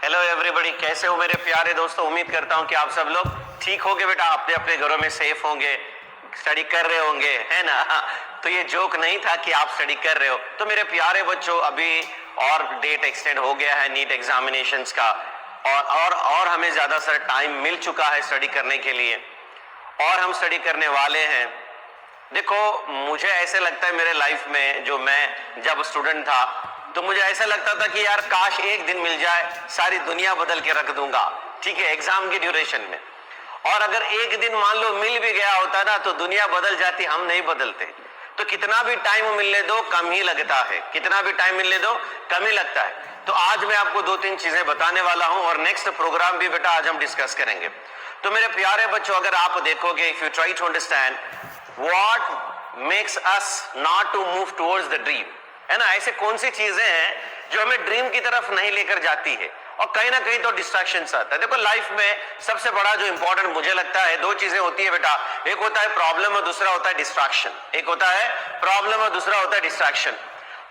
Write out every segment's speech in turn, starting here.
Hello everybody, कैसे हो मेरे प्यारे दोस्तों। उम्मीद करता हूं कि आप सब लोग ठीक होंगे बेटा, अपने अपने घरों में सेफ होंगे, स्टडी कर रहे होंगे, है ना। तो ये जोक नहीं था कि आप स्टडी कर रहे हो। तो मेरे प्यारे बच्चों, अभी और डेट एक्सटेंड हो गया है नीट एग्जामिनेशंस का, और हमें ज्यादा सारा टाइम मिल चुका है स्टडी करने के लिए, और हम स्टडी करने वाले हैं। देखो, मुझे ऐसे लगता है मेरे लाइफ में, जो मैं जब स्टूडेंट था तो मुझे ऐसा लगता था कि यार काश एक दिन मिल जाए, सारी दुनिया बदल के रख दूंगा, ठीक है, एग्जाम की ड्यूरेशन में। और अगर एक दिन मान लो मिल भी गया होता ना तो दुनिया बदल जाती, हम नहीं बदलते। तो कितना भी टाइम मिलने दो कम ही लगता है, कितना भी टाइम मिलने दो कम ही लगता है। तो आज मैं आपको दो तीन चीजें बताने वाला हूं, और नेक्स्ट प्रोग्राम भी बेटा आज हम डिस्कस करेंगे। तो मेरे प्यारे बच्चों, अगर आप देखोगे, if you try to understand what makes us not to move towards the dream, है ना, ऐसे कौन सी चीजें हैं जो हमें ड्रीम की तरफ नहीं लेकर जाती है, और कहीं ना कहीं तो डिस्ट्रैक्शंस आता है। देखो, लाइफ में सबसे बड़ा जो इंपॉर्टेंट मुझे लगता है, दो चीजें होती है बेटा, एक होता है प्रॉब्लम और दूसरा होता है डिस्ट्रैक्शन। एक होता है प्रॉब्लम और दूसरा होता है डिस्ट्रैक्शन।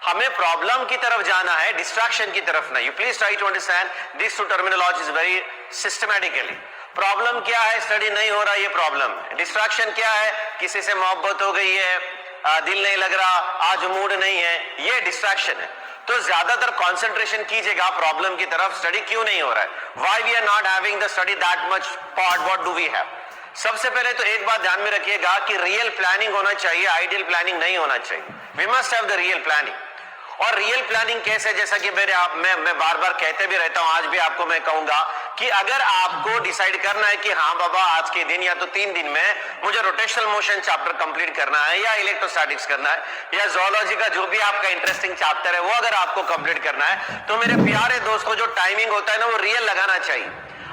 हमें प्रॉब्लम की तरफ जाना है, डिस्ट्रैक्शन की तरफ नहीं। You please try to understand this two terminologies very systematically. Problem क्या है? स्टडी नहीं हो रहा, ये प्रॉब्लम है। डिस्ट्रैक्शन क्या है? किसी से मोहब्बत हो गई है, दिल नहीं लग रहा, आज मूड नहीं है, ये डिस्ट्रैक्शन है। तो ज्यादातर कंसंट्रेशन कीजिएगा प्रॉब्लम की तरफ, स्टडी क्यों नहीं हो रहा है, why we are not having the study that much part, what do we have. सबसे पहले तो एक बात ध्यान में रखिएगा कि रियल प्लानिंग होना चाहिए, आइडियल प्लानिंग नहीं होना चाहिए। We must have the real planning. और रियल प्लानिंग कैसे, जैसा कि मैं बार बार कहते भी रहता हूं, आज भी आपको मैं कहूंगा कि अगर आपको डिसाइड करना है कि हाँ बाबा, आज के दिन या तो 3 दिन में मुझे रोटेशनल मोशन चैप्टर कंप्लीट करना है, या इलेक्ट्रोस्टैटिक्स करना है, या जोलॉजी का जो भी आपका इंटरेस्टिंग चैप्टर है वो अगर आपको कंप्लीट करना है, तो मेरे प्यारे दोस्तों, जो टाइमिंग होता है ना, वो रियल लगाना चाहिए।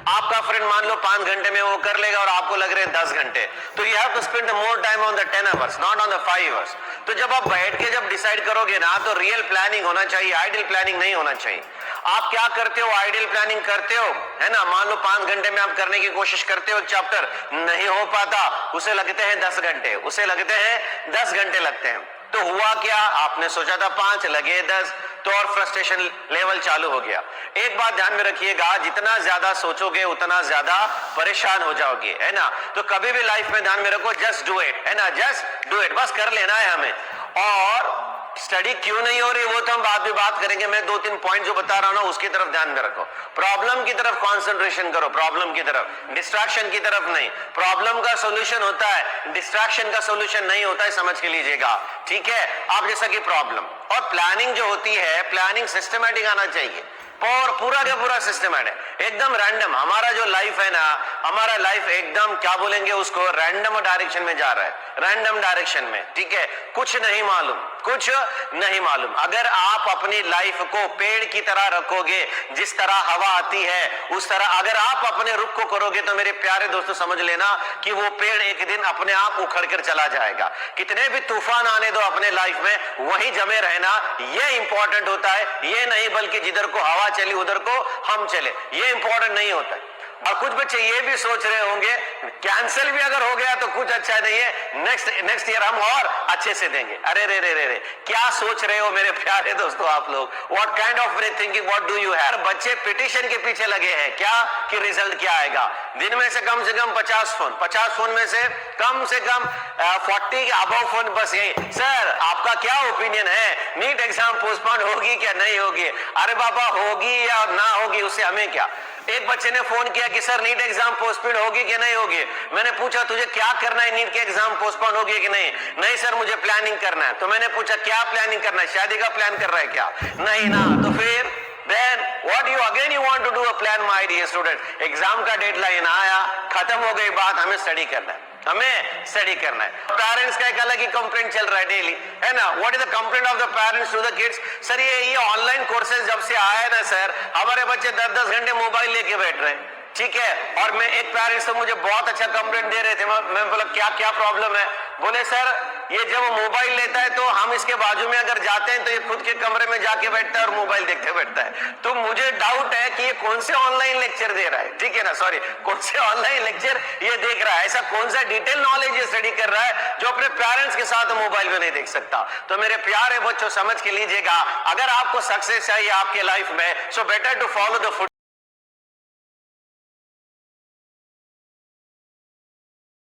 आपका फ्रेंड मान लो 5 घंटे में वो कर लेगा और आपको लग रहे हैं 10 घंटे, तो you have to spend more time on the 10 hours, not on the 5 hours. तो जब आप बैठ के जब डिसाइड करोगे ना, तो रियल प्लानिंग होना चाहिए, आइडियल प्लानिंग नहीं होना चाहिए। आप क्या करते हो, आइडियल प्लानिंग करते हो, है ना, मान लो 5 घंटे में आप करने की कोशिश करते हो, चैप्टर नहीं हो पाता, उसे लगते हैं 10 घंटे, उसे लगते हैं 10 घंटे लगते हैं। तो हुआ क्या, आपने सोचा था 5, लगे 10, तो और फ्रस्ट्रेशन लेवल चालू हो गया। एक बात ध्यान में रखिएगा, जितना ज्यादा सोचोगे उतना ज्यादा परेशान हो जाओगे, है ना। तो कभी भी लाइफ में ध्यान में रखो, जस्ट डू इट, है ना, जस्ट डू इट, बस कर लेना है हमें। और स्टडी क्यों नहीं हो रही वो तो हम बाद में बात करेंगे। मैं 2-3 पॉइंट जो बता रहा हूं ना, उसकी तरफ ध्यान में रखो। प्रॉब्लम की तरफ कंसंट्रेशन करो, प्रॉब्लम की तरफ, डिस्ट्रैक्शन की तरफ नहीं। प्रॉब्लम का सॉल्यूशन होता है, डिस्ट्रैक्शन का सॉल्यूशन नहीं होता है, समझ के लीजिएगा, ठीक है। आप जैसा कि प्रॉब्लम और प्लानिंग जो होती है, प्लानिंग सिस्टमैटिक आना चाहिए, और पूरा का पूरा सिस्टमैटिक, एकदम रैंडम। हमारा जो लाइफ है ना, हमारा लाइफ एकदम क्या बोलेंगे उसको, रैंडम डायरेक्शन में जा रहा है, रैंडम डायरेक्शन में, ठीक है। कुछ नहीं मालूम, कुछ नहीं मालूम। अगर आप अपनी लाइफ को पेड़ की तरह रखोगे, जिस तरह हवा आती है उस तरह अगर आप अपने रुख को करोगे, तो मेरे प्यारे दोस्तों समझ लेना कि वो पेड़ एक दिन अपने आप उखड़ कर चला जाएगा। कितने भी तूफान आने दो अपने लाइफ में, वहीं जमे रहना, ये इंपॉर्टेंट होता है, ये नहीं बल्कि जिधर को हवा चली उधर को हम चले, ये इंपॉर्टेंट नहीं होता है। और कुछ बच्चे ये भी सोच रहे होंगे, कैंसिल भी अगर हो गया तो कुछ अच्छा नहीं है, नेक्स्ट ईयर हम और अच्छे से देंगे। अरे रे रे रे रे, क्या सोच रहे हो मेरे प्यारे दोस्तों आप लोग, what kind of thinking, what do you have. बच्चे पिटीशन के पीछे लगे हैं, क्या कि रिजल्ट क्या आएगा। दिन में से कम 50 फोन, 50 फोन में से कम 40 अबव फोन, बस यही, सर आपका क्या ओपिनियन है, नीट एग्जाम पोस्टपोन होगी क्या नहीं होगी। अरे बाबा, होगी या ना होगी उससे हमें क्या। एक बच्चे ने फोन किया कि सर नीट एग्जाम पोस्टपोन होगी कि नहीं होगी। मैंने पूछा तुझे क्या करना है, नीट के एग्जाम पोस्टपोन होगी कि नहीं। नहीं सर मुझे प्लानिंग करना है। तो मैंने पूछा क्या प्लानिंग करना है, शादी का प्लान कर रहा है क्या। नहीं ना, तो फिर then what you want to do a plan my dear student। Exam का डेडलाइन आया, खत्म हो गई बात, हमें स्टडी करना है, हमें स्टडी करना है। पेरेंट्स का एक अलग ही कंप्लेंट चल रहा है डेली, है ना। What is the complaint of the parents to the kids, sir ये ऑनलाइन कोर्सेज जब से आया है ना सर, हमारे बच्चे 10-10 घंटे मोबाइल लेके बैठ रहे हैं, ठीक है। और मैं एक पेरेंट्स तो मुझे बहुत अच्छा कंप्लेंट दे रहे थे, मैं बोला क्या क्या प्रॉब्लम है। बोले सर ये जब मोबाइल लेता है तो हम इसके बाजू में अगर जाते हैं तो ये खुद के कमरे में जाके बैठता है और मोबाइल देखते बैठता है। तो मुझे डाउट है कि ये कौन से ऑनलाइन लेक्चर दे रहा है, ठीक है ना, सॉरी, कौन से ऑनलाइन लेक्चर ये देख रहा है, ऐसा कौन सा डिटेल नॉलेज ये स्टडी कर रहा है जो अपने पेरेंट्स के साथ मोबाइल में नहीं देख सकता। तो मेरे प्यारे बच्चों समझ के लीजिएगा, अगर आपको सक्सेस चाहिए आपके लाइफ में, so better to follow the